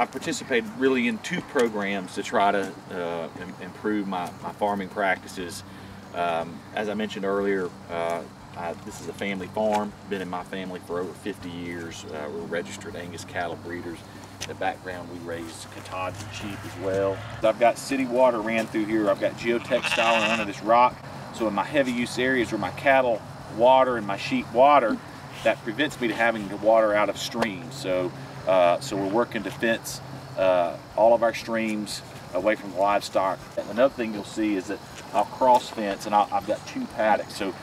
I participated really in 2 programs to try to improve my farming practices. As I mentioned earlier, this is a family farm, been in my family for over 50 years. We're registered Angus cattle breeders. In the background, we raise Katahdin sheep as well. I've got city water ran through here. I've got geotextile under this rock. So in my heavy use areas where my cattle water and my sheep water, that prevents me to having to water out of streams. So we're working to fence all of our streams away from the livestock. And another thing you'll see is that I'll cross fence, and I've got 2 paddocks, so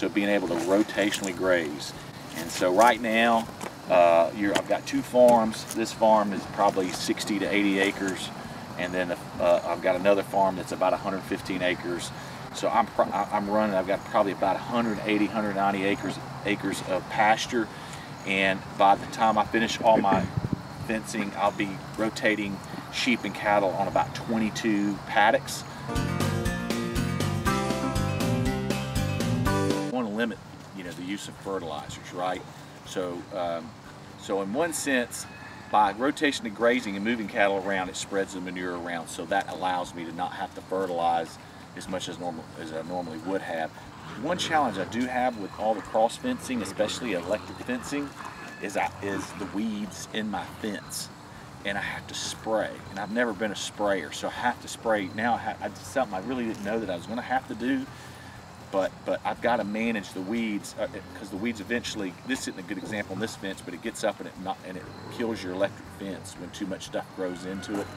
being able to rotationally graze. And so right now, I've got 2 farms. This farm is probably 60 to 80 acres, and then I've got another farm that's about 115 acres. So I'm running. I've got probably about 180, 190 acres of pasture, and by the time I finish all my fencing, I'll be rotating sheep and cattle on about 22 paddocks. I want to limit, the use of fertilizers, right? So in one sense, by rotationally grazing and moving cattle around, it spreads the manure around, so that allows me to not have to fertilize as much as I normally would have. One challenge I do have with all the cross fencing, especially electric fencing, is the weeds in my fence, and I have to spray. And I've never been a sprayer, so I have to spray. Now it's something I really didn't know that I was going to have to do, but I've got to manage the weeds, because the weeds eventually, this isn't a good example in this fence, but it gets up and it kills your electric fence when too much stuff grows into it.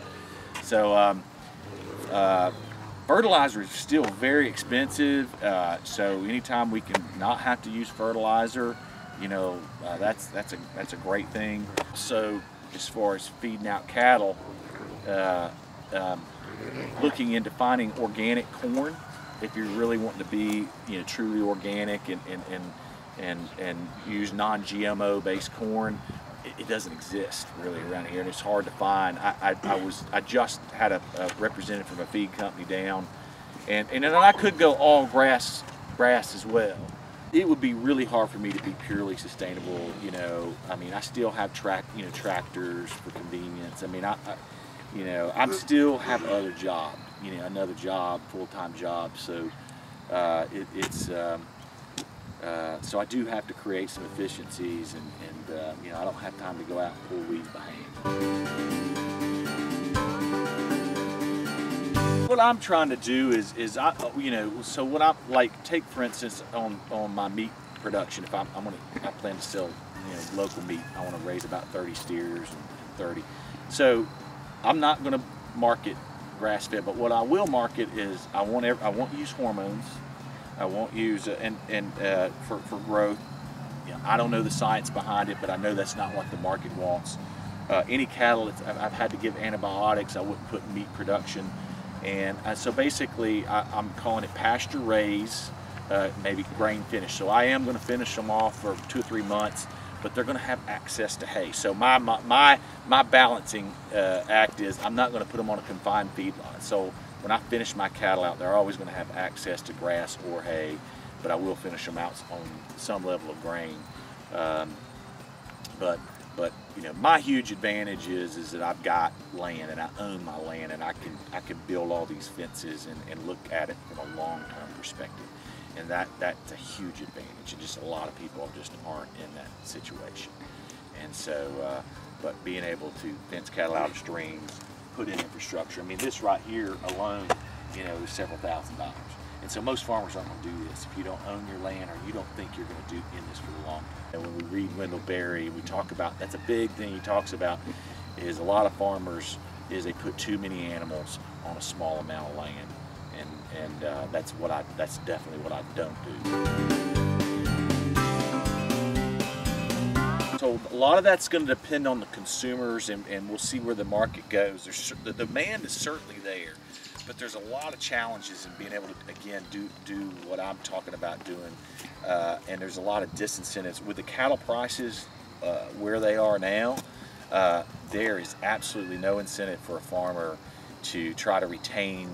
So fertilizer is still very expensive, so anytime we can not have to use fertilizer, that's a great thing. So as far as feeding out cattle, looking into finding organic corn, if you're really wanting to be truly organic and use non-GMO based corn, it doesn't exist really around here, and it's hard to find. I just had a representative from a feed company down, and then I could go all grass as well. It would be really hard for me to be purely sustainable. I mean, I still have tractors for convenience. I mean, I still have other job, another job, full-time job. So so I do have to create some efficiencies, and I don't have time to go out and pull weeds by hand. What I'm trying to do is so what I take for instance on my meat production. If I plan to sell local meat, I want to raise about 30 steers and 30. So I'm not going to market grass fed, but what I will market is I won't use hormones. I won't use for growth. I don't know the science behind it, but I know that's not what the market wants. Any cattle I've had to give antibiotics, I wouldn't put in meat production. And so basically, I'm calling it pasture raised, maybe grain finish. So I am going to finish them off for 2 or 3 months, but they're going to have access to hay. So my balancing act is I'm not going to put them on a confined feedlot. So when I finish my cattle out, they're always going to have access to grass or hay, but I will finish them out on some level of grain. But my huge advantage is that I've got land and I own my land, and I can build all these fences and look at it from a long-term perspective, and that's a huge advantage. And just a lot of people just aren't in that situation. And so, but being able to fence cattle out of streams, put in infrastructure. I mean, this right here alone, is several $1,000s. And so most farmers aren't going to do this if you don't own your land, or you don't think you're going to do in this for the long term. And when we read Wendell Berry, we talk about, that's a big thing he talks about, is a lot of farmers they put too many animals on a small amount of land, and that's definitely what I don't do. So a lot of that's going to depend on the consumers, and we'll see where the market goes. The demand is certainly there, but there's a lot of challenges in being able to, again, do what I'm talking about doing, and there's a lot of disincentives. With the cattle prices where they are now, there is absolutely no incentive for a farmer to try to retain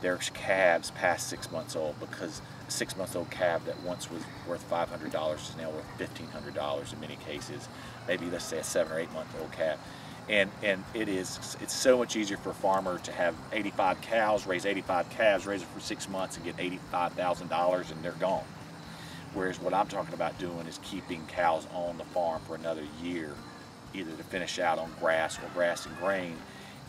their calves past 6 months old, because a 6-month-old calf that once was worth $500 is now worth $1,500 in many cases. Maybe let's say a 7 or 8 month old calf. And it's so much easier for a farmer to have 85 cows, raise 85 calves, raise it for 6 months and get $85,000 and they're gone. Whereas what I'm talking about doing is keeping cows on the farm for another year, either to finish out on grass or grass and grain,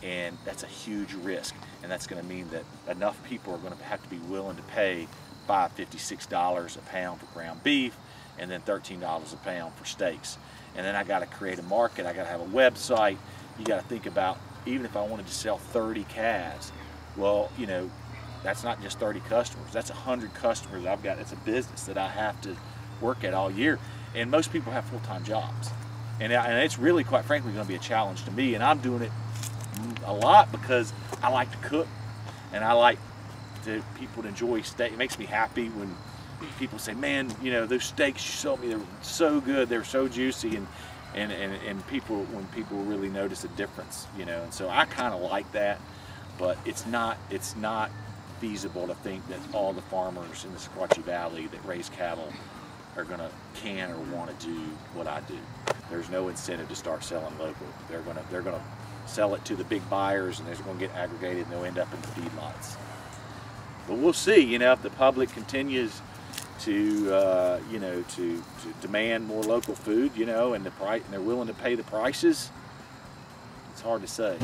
and that's a huge risk. And that's going to mean that enough people are going to have to be willing to pay $5, $50, $6 a pound for ground beef, and then $13 a pound for steaks. And then I got to create a market, I got to have a website. You got to think about, even if I wanted to sell 30 calves, well, you know, that's not just 30 customers, that's 100 customers I've got. It's a business that I have to work at all year. And most people have full-time jobs. And it's really, quite frankly, going to be a challenge to me. And I'm doing it a lot because I like to cook, and I like people to enjoy steak. It makes me happy when people say, man, you know, those steaks you sold me, they were so good, they were so juicy, and people, when people really notice a difference, you know. And so I kind of like that, but it's not feasible to think that all the farmers in the Sequatchie Valley that raise cattle are gonna can or want to do what I do. There's no incentive to start selling local. They're gonna sell it to the big buyers, and they're gonna get aggregated, and they'll end up in the feedlots. But we'll see, you know, if the public continues to you know, to demand more local food, you know, and they're willing to pay the prices. It's hard to say.